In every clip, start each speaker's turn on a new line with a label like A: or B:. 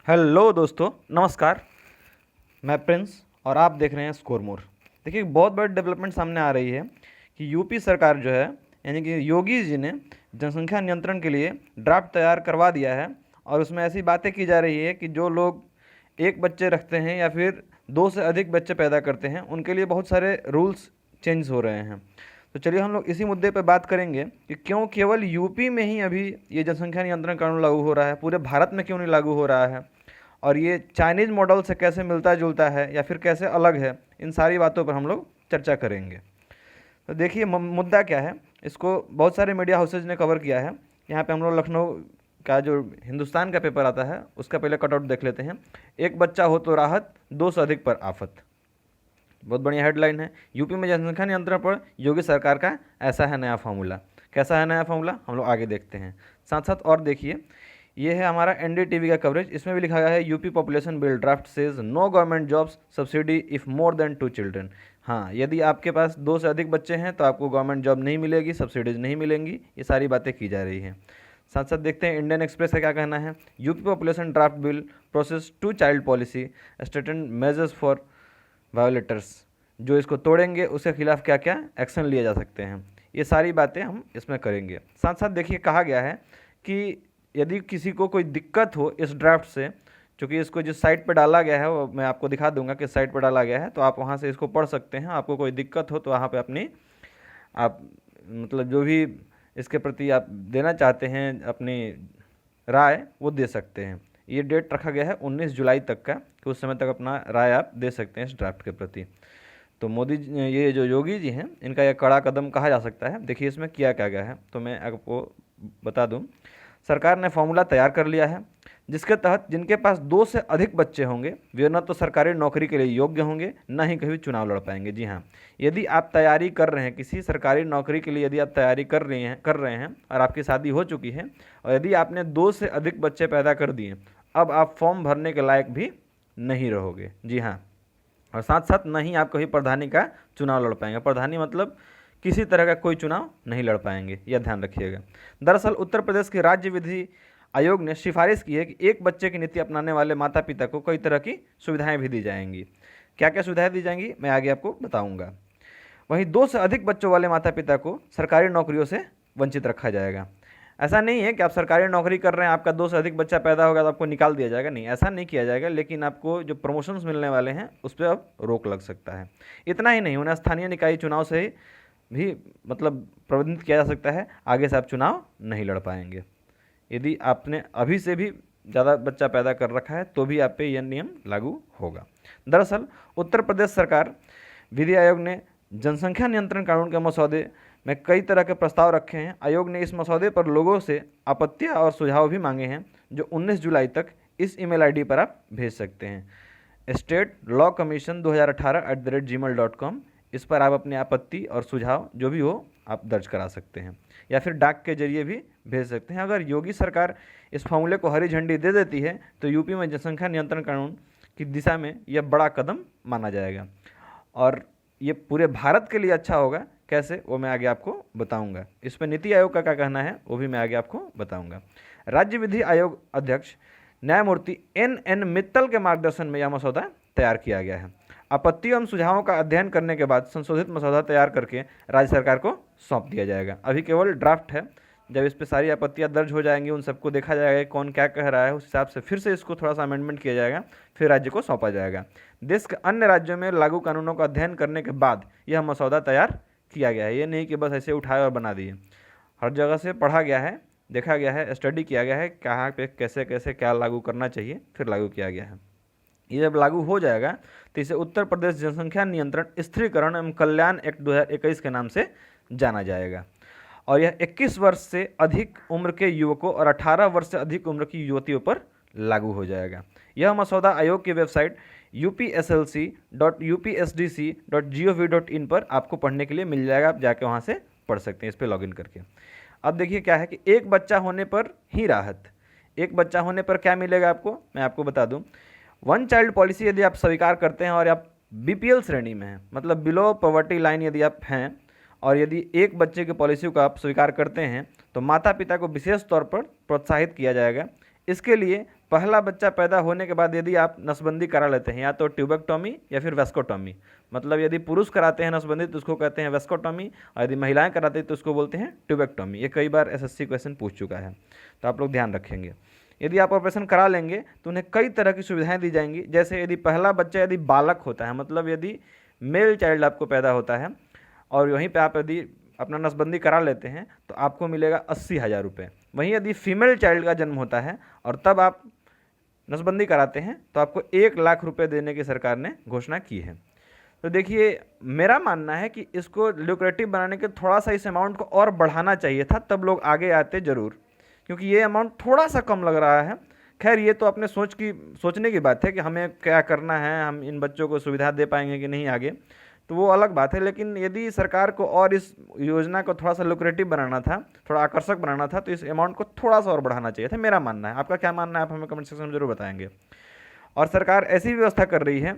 A: Hello दोस्तों, नमस्कार। मैं प्रिंस और आप देख रहे हैं स्कोर मोर। देखिए, बहुत बड़ी डेवलपमेंट सामने आ रही है कि यूपी सरकार जो है, यानी कि योगी जी ने जनसंख्या नियंत्रण के लिए ड्राफ्ट तैयार करवा दिया है। और उसमें ऐसी बातें की जा रही है कि जो लोग एक बच्चे रखते हैं या फिर दो से अधिक बच्चे पैदा करते हैं, उनके लिए बहुत सारे रूल्स चेंज हो रहे हैं। तो चलिए हम लोग इसी मुद्दे पर बात करेंगे कि क्यों केवल यूपी में ही अभी ये जनसंख्या नियंत्रण कानून लागू हो रहा है, पूरे भारत में क्यों नहीं लागू हो रहा है, और ये चाइनीज़ मॉडल से कैसे मिलता जुलता है या फिर कैसे अलग है। इन सारी बातों पर हम लोग चर्चा करेंगे। तो देखिए, मुद्दा क्या है, इसको बहुत सारे मीडिया हाउसेज ने कवर किया है। यहाँ पे हम लोग लखनऊ का जो हिंदुस्तान का पेपर आता है उसका पहले कटआउट देख लेते हैं। एक बच्चा हो तो राहत, दो से अधिक पर आफत। बहुत बढ़िया हेडलाइन है। यूपी में जनसंख्या नियंत्रण पर योगी सरकार का ऐसा है नया फार्मूला। कैसा है नया फार्मूला, हम लोग आगे देखते हैं। साथ साथ और देखिए, ये है हमारा एनडीटीवी का कवरेज। इसमें भी लिखा गया है UP population bill draft says no government jobs subsidy if more than 2 children. हाँ, यदि आपके पास दो से अधिक बच्चे हैं तो आपको गवर्नमेंट जॉब नहीं मिलेगी, सब्सिडीज नहीं मिलेंगी। ये सारी बातें की जा रही हैं। साथ साथ देखते हैं इंडियन एक्सप्रेस का क्या कहना है। UP population draft bill proposes 2 child policy stringent measures for violators. जो इसको तोड़ेंगे उसके खिलाफ क्या क्या एक्शन लिए जा सकते हैं, ये सारी बातें हम इसमें करेंगे। साथ साथ देखिए, कहा गया है कि यदि किसी को कोई दिक्कत हो इस ड्राफ्ट से, चूँकि इसको जिस साइट पर डाला गया है वो मैं आपको दिखा दूंगा किस साइट पर डाला गया है, तो आप वहाँ से इसको पढ़ सकते हैं। आपको कोई दिक्कत हो तो वहाँ पे अपनी आप मतलब जो भी इसके प्रति आप देना चाहते हैं अपनी राय, वो दे सकते हैं। ये डेट रखा गया है 19 जुलाई तक का, कि उस समय तक अपना राय आप दे सकते हैं इस ड्राफ्ट के प्रति। तो मोदी ये जो योगी जी हैं, इनका यह कड़ा कदम कहा जा सकता है। देखिए इसमें किया क्या गया है, तो मैं आपको बता दूं। सरकार ने फॉर्मूला तैयार कर लिया है जिसके तहत जिनके पास दो से अधिक बच्चे होंगे वे न तो सरकारी नौकरी के लिए योग्य होंगे, न ही कभी चुनाव लड़ पाएंगे। जी हाँ, यदि आप तैयारी कर रहे हैं किसी सरकारी नौकरी के लिए, यदि आप तैयारी कर रहे हैं और आपकी शादी हो चुकी है, और यदि आपने दो से अधिक बच्चे पैदा कर दिए, अब आप फॉर्म भरने के लायक भी नहीं रहोगे। जी हाँ, और साथ साथ न ही आप कभी प्रधानी का चुनाव लड़ पाएंगे। प्रधानी मतलब किसी तरह का कोई चुनाव नहीं लड़ पाएंगे, यह ध्यान रखिएगा। दरअसल उत्तर प्रदेश के राज्य विधि आयोग ने सिफारिश की है कि एक बच्चे की नीति अपनाने वाले माता पिता को कई तरह की सुविधाएं भी दी जाएंगी। क्या क्या सुविधाएं दी जाएंगी, मैं आगे आपको बताऊंगा। वहीं दो से अधिक बच्चों वाले माता पिता को सरकारी नौकरियों से वंचित रखा जाएगा। ऐसा नहीं है कि आप सरकारी नौकरी कर रहे हैं, आपका दो से अधिक बच्चा पैदा होगा तो आपको निकाल दिया जाएगा, नहीं, ऐसा नहीं किया जाएगा। लेकिन आपको जो प्रमोशंस मिलने वाले हैं उस पर अब रोक लग सकता है। इतना ही नहीं, उन्हें स्थानीय निकाय चुनाव से भी मतलब प्रबंधित किया जा सकता है। आगे से आप चुनाव नहीं लड़ पाएंगे। यदि आपने अभी से भी ज़्यादा बच्चा पैदा कर रखा है तो भी आप पे यह नियम लागू होगा। दरअसल उत्तर प्रदेश सरकार विधि आयोग ने जनसंख्या नियंत्रण कानून के मसौदे में कई तरह के प्रस्ताव रखे हैं। आयोग ने इस मसौदे पर लोगों से आपत्तियां और सुझाव भी मांगे हैं, जो 19 जुलाई तक इस ईमेल आईडी पर आप भेज सकते हैं, statelawcommission2018@gmail.com। इस पर आप अपनी आपत्ति और सुझाव जो भी हो आप दर्ज करा सकते हैं, या फिर डाक के जरिए भी भेज सकते हैं। अगर योगी सरकार इस फॉर्मूले को हरी झंडी दे देती है तो यूपी में जनसंख्या नियंत्रण कानून की दिशा में यह बड़ा कदम माना जाएगा, और ये पूरे भारत के लिए अच्छा होगा। कैसे, वो मैं आगे आपको बताऊंगा। इस पर नीति आयोग का क्या कहना है वो भी मैं आगे आपको बताऊंगा। राज्य विधि आयोग अध्यक्ष न्यायमूर्ति NN मित्तल के मार्गदर्शन में यह मसौदा तैयार किया गया है। आपत्ति एवं सुझावों का अध्ययन करने के बाद संशोधित मसौदा तैयार करके राज्य सरकार को सौंप दिया जाएगा। अभी केवल ड्राफ्ट है, जब इस पर सारी आपत्तियां दर्ज हो जाएंगी, उन सबको देखा जाएगा कौन क्या कह रहा है, उस हिसाब से फिर से इसको थोड़ा सा अमेंडमेंट किया जाएगा, फिर राज्य को सौंपा जाएगा। देश के अन्य राज्यों में लागू कानूनों का अध्ययन करने के बाद यह मसौदा तैयार किया गया है। ये नहीं कि बस ऐसे उठाए और बना दिए, हर जगह से पढ़ा गया है, देखा गया है, स्टडी किया गया है, कहाँ पे कैसे कैसे क्या लागू करना चाहिए, फिर लागू किया गया है। ये जब लागू हो जाएगा तो इसे उत्तर प्रदेश जनसंख्या नियंत्रण स्थिरीकरण एवं कल्याण एक्ट 2021 के नाम से जाना जाएगा। और यह 21 वर्ष से अधिक उम्र के युवकों और 18 वर्ष से अधिक उम्र की युवतियों पर लागू हो जाएगा। यह मसौदा आयोग की वेबसाइट upslc.upsdc.gov.in पर आपको पढ़ने के लिए मिल जाएगा। आप जाके वहाँ से पढ़ सकते हैं इस पर लॉगिन करके। अब देखिए क्या है कि एक बच्चा होने पर ही राहत। एक बच्चा होने पर क्या मिलेगा आपको, मैं आपको बता दूं। 1 चाइल्ड पॉलिसी यदि आप स्वीकार करते हैं और आप BPL श्रेणी में हैं, मतलब बिलो पॉवर्टी लाइन यदि आप हैं, और यदि एक बच्चे की पॉलिसी को आप स्वीकार करते हैं तो माता पिता को विशेष तौर पर प्रोत्साहित किया जाएगा। इसके लिए पहला बच्चा पैदा होने के बाद यदि आप नसबंदी करा लेते हैं, या तो ट्यूबेक्टोमी या फिर वेस्कोटोमी, मतलब यदि पुरुष कराते हैं नसबंदी तो उसको कहते हैं वेस्कोटोमी, और यदि महिलाएं कराती हैं तो उसको बोलते हैं ट्यूबेक्टोमी। ये कई बार एसएससी क्वेश्चन पूछ चुका है, तो आप लोग ध्यान रखेंगे। यदि आप ऑपरेशन करा लेंगे तो उन्हें कई तरह की सुविधाएं दी जाएंगी। जैसे यदि पहला बच्चा यदि बालक होता है, मतलब यदि मेल चाइल्ड आपको पैदा होता है और वहीं पे आप यदि अपना नसबंदी करा लेते हैं तो आपको मिलेगा 80,000 रुपये। वहीं यदि फीमेल चाइल्ड का जन्म होता है और तब आप नसबंदी कराते हैं तो आपको 1,00,000 रुपये देने की सरकार ने घोषणा की है। तो देखिए, मेरा मानना है कि इसको ल्यूक्रेटिव बनाने के थोड़ा सा इस अमाउंट को और बढ़ाना चाहिए था, तब लोग आगे आते ज़रूर, क्योंकि ये अमाउंट थोड़ा सा कम लग रहा है। खैर, ये तो अपने सोचने की बात है कि हमें क्या करना है, हम इन बच्चों को सुविधा दे पाएंगे कि नहीं आगे, तो वो अलग बात है। लेकिन यदि सरकार को और इस योजना को थोड़ा सा लुक्रेटिव बनाना था, थोड़ा आकर्षक बनाना था, तो इस अमाउंट को थोड़ा सा और बढ़ाना चाहिए था, मेरा मानना है। आपका क्या मानना है, आप हमें कमेंट सेक्शन में जरूर बताएंगे। और सरकार ऐसी व्यवस्था कर रही है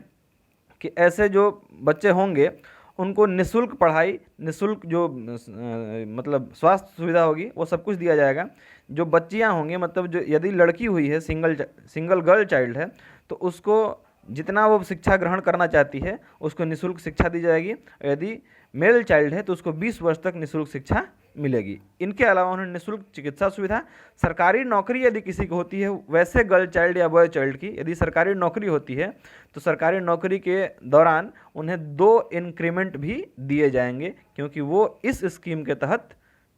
A: कि ऐसे जो बच्चे होंगे उनको निःशुल्क पढ़ाई, निःशुल्क जो मतलब स्वास्थ्य सुविधा होगी वो सब कुछ दिया जाएगा। जो बच्चियां होंगी, मतलब जो यदि लड़की हुई है, सिंगल गर्ल चाइल्ड है, तो उसको जितना वो शिक्षा ग्रहण करना चाहती है उसको निःशुल्क शिक्षा दी जाएगी। यदि मेल चाइल्ड है तो उसको 20 वर्ष तक निःशुल्क शिक्षा मिलेगी। इनके अलावा उन्हें निःशुल्क चिकित्सा सुविधा, सरकारी नौकरी यदि किसी को होती है, वैसे गर्ल चाइल्ड या बॉय चाइल्ड की यदि सरकारी नौकरी होती है तो सरकारी नौकरी के दौरान उन्हें 2 इंक्रीमेंट भी दिए जाएंगे, क्योंकि वो इस स्कीम के तहत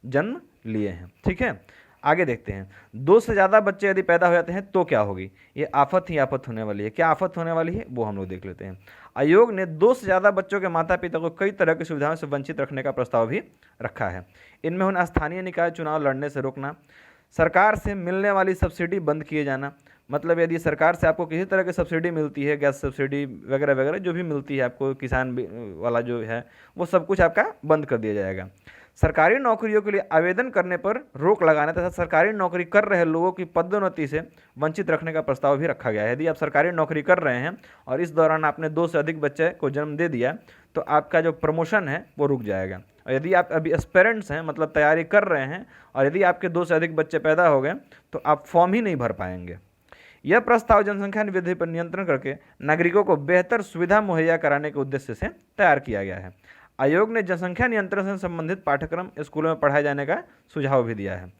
A: जन्म लिए हैं। ठीक है, आगे देखते हैं। 2 से ज़्यादा बच्चे यदि पैदा हो जाते हैं तो क्या होगी? ये आफत ही आफत होने वाली है। क्या आफत होने वाली है वो हम लोग देख लेते हैं। आयोग ने 2 से ज़्यादा बच्चों के माता पिता को कई तरह की सुविधाओं से वंचित रखने का प्रस्ताव भी रखा है। इनमें उन्हें स्थानीय निकाय चुनाव लड़ने से रोकना, सरकार से मिलने वाली सब्सिडी बंद किए जाना, मतलब यदि सरकार से आपको किसी तरह की सब्सिडी मिलती है, गैस सब्सिडी वगैरह वगैरह जो भी मिलती है आपको, किसान वाला जो है, वो सब कुछ आपका बंद कर दिया जाएगा। सरकारी नौकरियों के लिए आवेदन करने पर रोक लगाने तथा सरकारी नौकरी कर रहे लोगों की पदोन्नति से वंचित रखने का प्रस्ताव भी रखा गया है। यदि आप सरकारी नौकरी कर रहे हैं और इस दौरान आपने 2 से अधिक बच्चे को जन्म दे दिया तो आपका जो प्रमोशन है वो रुक जाएगा। और यदि आप अभी एस्पिरेंट्स हैं, मतलब तैयारी कर रहे हैं, और यदि आपके 2 से अधिक बच्चे पैदा हो गए तो आप फॉर्म ही नहीं भर पाएंगे। यह प्रस्ताव जनसंख्या वृद्धि पर नियंत्रण करके नागरिकों को बेहतर सुविधा मुहैया कराने के उद्देश्य से तैयार किया गया है। आयोग ने जनसंख्या नियंत्रण से संबंधित पाठ्यक्रम स्कूलों में पढ़ाए जाने का सुझाव भी दिया है।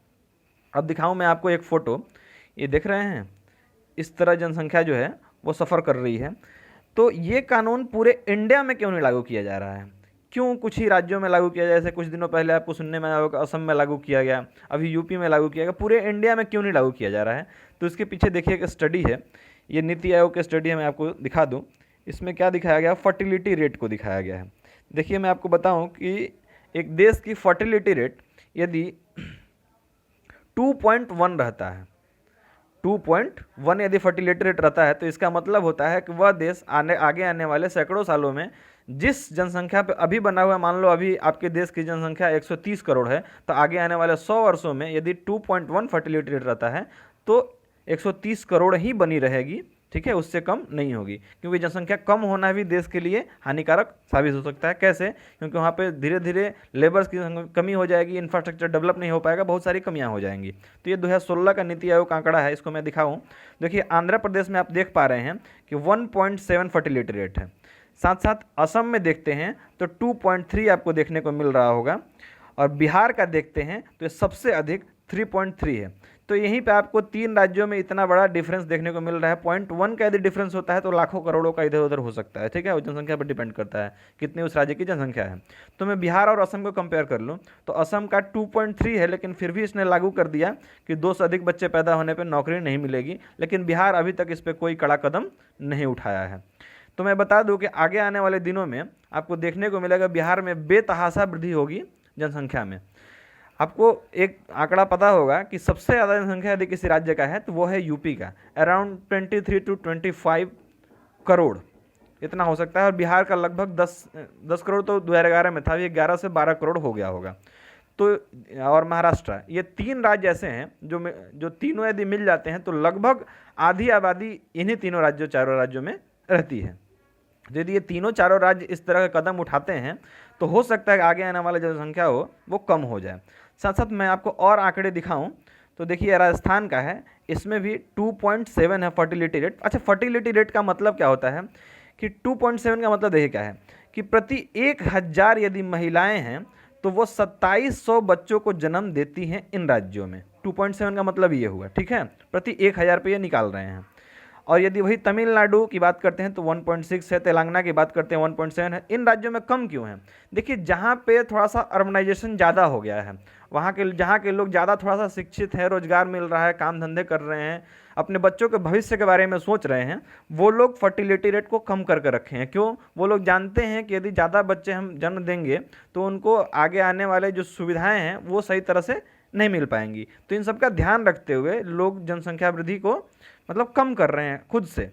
A: अब दिखाऊं मैं आपको एक फ़ोटो, ये देख रहे हैं, इस तरह जनसंख्या जो है वो सफ़र कर रही है। तो ये कानून पूरे इंडिया में क्यों नहीं लागू किया जा रहा है? क्यों कुछ ही राज्यों में लागू किया जाए? जैसे कुछ दिनों पहले आपको सुनने में आया होगा असम में लागू किया गया, अभी यूपी में लागू किया गया, पूरे इंडिया में क्यों नहीं लागू किया जा रहा है? तो इसके पीछे देखिए एक स्टडी है, ये नीति आयोग की स्टडी है, मैं आपको दिखा दूँ। इसमें क्या दिखाया गया? फर्टिलिटी रेट को दिखाया गया है। देखिए, मैं आपको बताऊं कि एक देश की फर्टिलिटी रेट यदि 2.1 रहता है, 2.1 यदि फर्टिलिटी रेट रहता है तो इसका मतलब होता है कि वह देश आगे आने वाले सैकड़ों सालों में जिस जनसंख्या पे अभी बना हुआ, मान लो अभी आपके देश की जनसंख्या 130 करोड़ है, तो आगे आने वाले 100 वर्षों में यदि 2.1 फर्टिलिटी रेट रहता है तो 130 करोड़ ही बनी रहेगी। ठीक है, उससे कम नहीं होगी, क्योंकि जनसंख्या कम होना भी देश के लिए हानिकारक साबित हो सकता है। कैसे? क्योंकि वहाँ पे धीरे धीरे लेबर्स की कमी हो जाएगी, इंफ्रास्ट्रक्चर डेवलप नहीं हो पाएगा, बहुत सारी कमियाँ हो जाएंगी। तो ये 2016 का नीति आयोग का आंकड़ा है, इसको मैं दिखाऊँ। देखिए, आंध्र प्रदेश में आप देख पा रहे हैं कि 1.7 फर्टिलिटी रेट है। साथ साथ असम में देखते हैं तो 2.3 आपको देखने को मिल रहा होगा, और बिहार का देखते हैं तो ये सबसे अधिक 3.3 है। तो यहीं पे आपको 3 राज्यों में इतना बड़ा डिफरेंस देखने को मिल रहा है। 0.1 का यदि डिफरेंस होता है तो लाखों करोड़ों का इधर उधर हो सकता है। ठीक है, वो जनसंख्या पर डिपेंड करता है कितनी उस राज्य की जनसंख्या है। तो मैं बिहार और असम को कंपेयर कर लूँ तो असम का 2.3 है, लेकिन फिर भी इसने लागू कर दिया कि 2 से अधिक बच्चे पैदा होने पर नौकरी नहीं मिलेगी। लेकिन बिहार अभी तक इस पर कोई कड़ा कदम नहीं उठाया है। तो मैं बता दूं कि आगे आने वाले दिनों में आपको देखने को मिलेगा बिहार में बेतहाशा वृद्धि होगी जनसंख्या में। आपको एक आंकड़ा पता होगा कि सबसे ज़्यादा जनसंख्या यदि किसी राज्य का है तो वो है यूपी का, अराउंड 23 to 25 करोड़ इतना हो सकता है, और बिहार का लगभग 10 करोड़ तो 2011 में था, ये 11 से 12 करोड़ हो गया होगा। तो और महाराष्ट्र, ये 3 राज्य ऐसे हैं जो तीनों यदि मिल जाते हैं तो लगभग आधी आबादी इन्हीं चारों राज्यों में रहती है। यदि ये चारों राज्य इस तरह के कदम उठाते हैं तो हो सकता है कि आगे आने वाला जनसंख्या हो वो कम हो जाए। साथ साथ मैं आपको और आंकड़े दिखाऊं तो देखिए राजस्थान का है, इसमें भी 2.7 है फर्टिलिटी रेट। अच्छा, फर्टिलिटी रेट का मतलब क्या होता है कि 2.7 का मतलब देखिए क्या है कि प्रति 1000 यदि महिलाएं हैं तो वो 2700 बच्चों को जन्म देती हैं इन राज्यों में। 2.7 का मतलब ये हुआ, ठीक है, प्रति 1000 पे ये निकाल रहे हैं। और यदि वही तमिलनाडु की बात करते हैं तो 1.6 है, तेलंगाना की बात करते हैं 1.7 है। इन राज्यों में कम क्यों है? देखिए, जहाँ पे थोड़ा सा अर्बनाइजेशन ज़्यादा हो गया है, वहाँ के जहाँ के लोग ज़्यादा थोड़ा सा शिक्षित हैं, रोजगार मिल रहा है, काम धंधे कर रहे हैं, अपने बच्चों के भविष्य के बारे में सोच रहे हैं, वो लोग फर्टिलिटी रेट को कम करके रखे हैं। क्यों? वो लोग जानते हैं कि यदि ज़्यादा बच्चे हम जन्म देंगे तो उनको आगे आने वाले जो सुविधाएं हैं वो सही तरह से नहीं मिल पाएंगी। तो इन सब का ध्यान रखते हुए लोग जनसंख्या वृद्धि को मतलब कम कर रहे हैं खुद से।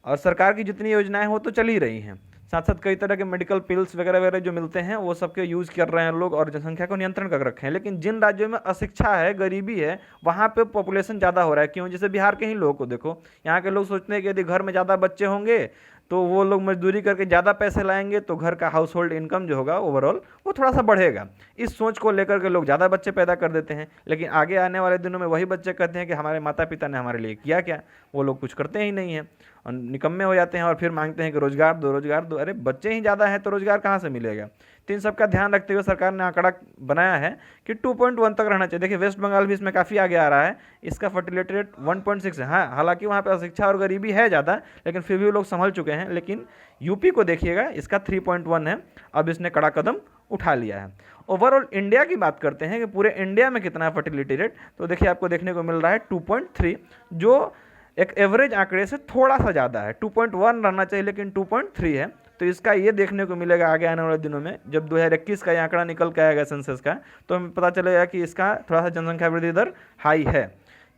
A: और सरकार की जितनी योजनाएं हो तो चल ही रही हैं, साथ साथ कई तरह के मेडिकल पिल्स वगैरह वगैरह जो मिलते हैं वो सबके यूज़ कर रहे हैं लोग और जनसंख्या को नियंत्रण कर रखे हैं। लेकिन जिन राज्यों में अशिक्षा है, गरीबी है, वहाँ पे पॉपुलेशन ज़्यादा हो रहा है। क्यों? जैसे बिहार के ही लोगों को देखो, यहाँ के लोग सोचते हैं कि यदि घर में ज़्यादा बच्चे होंगे तो वो लोग मजदूरी करके ज़्यादा पैसे लाएंगे तो घर का हाउस होल्ड इनकम जो होगा ओवरऑल वो थोड़ा सा बढ़ेगा। इस सोच को लेकर के लोग ज़्यादा बच्चे पैदा कर देते हैं। लेकिन आगे आने वाले दिनों में वही बच्चे कहते हैं कि हमारे माता पिता ने हमारे लिए किया क्या? वो लोग कुछ करते ही नहीं हैं और निकम्मे हो जाते हैं और फिर मांगते हैं कि रोजगार दो, रोजगार दो। अरे बच्चे ही ज़्यादा हैं तो रोजगार कहाँ से मिलेगा? तो इन सब का ध्यान रखते हुए सरकार ने आंकड़ा बनाया है कि 2.1 तक रहना चाहिए। देखिए वेस्ट बंगाल भी इसमें काफ़ी आगे आ रहा है, इसका फर्टिलिटी रेट 1.6 है। हाँ, हालांकि वहाँ पे अशिक्षा और गरीबी है ज़्यादा, लेकिन फिर भी वो लोग संभल चुके हैं। लेकिन यूपी को देखिएगा, इसका 3.1 है, अब इसने कड़ा कदम उठा लिया है। ओवरऑल इंडिया की बात करते हैं कि पूरे इंडिया में कितना है फर्टिलिटी रेट, तो देखिए आपको देखने को मिल रहा है 2.3, जो एक एवरेज आंकड़े से थोड़ा सा ज़्यादा है। 2.1 रहना चाहिए लेकिन 2.3 है। तो इसका ये देखने को मिलेगा आगे आने वाले दिनों में, जब 2021 का ये आंकड़ा निकल के आएगा सेंसस का, तो हमें पता चलेगा कि इसका थोड़ा सा जनसंख्या वृद्धि दर हाई है।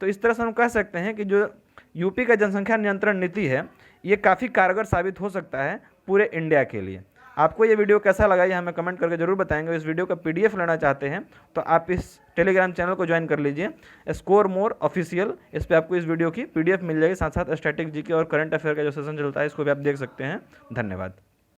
A: तो इस तरह से हम कह सकते हैं कि जो यूपी का जनसंख्या नियंत्रण नीति है ये काफ़ी कारगर साबित हो सकता है पूरे इंडिया के लिए। आपको ये वीडियो कैसा लगा ये हमें कमेंट करके जरूर बताएंगे। इस वीडियो का पीडीएफ लेना चाहते हैं तो आप इस टेलीग्राम चैनल को ज्वाइन कर लीजिए, स्कोर मोर ऑफिशियल। इस पर आपको इस वीडियो की पीडीएफ मिल जाएगी, साथ साथ स्टैटिक जीके और करंट अफेयर का जो सेशन चलता है इसको भी आप देख सकते हैं। धन्यवाद।